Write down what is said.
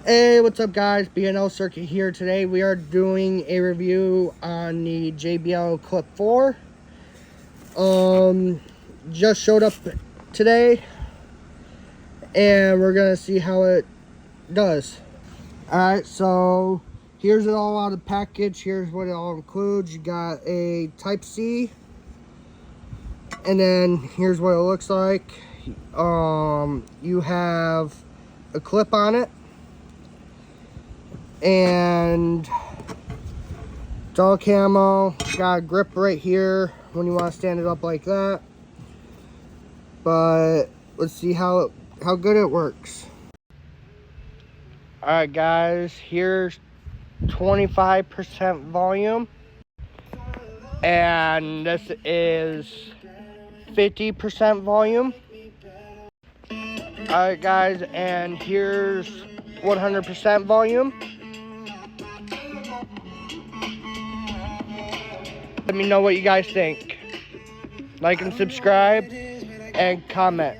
Hey, what's up guys? BNL Circuit here. Today we are doing a review on the JBL Clip 4. Just showed up today and we're gonna see how it does. Alright, so here's it all out of the package. Here's what it all includes. You got a Type-C, and then here's what it looks like. You have a clip on it, and it's all camo. Got a grip right here when you want to stand it up like that. But let's see how good it works. Alright guys, here's 25% volume, and this is 50% volume. Alright guys, and here's 100% volume. Let me know what you guys think. Like and subscribe and comment.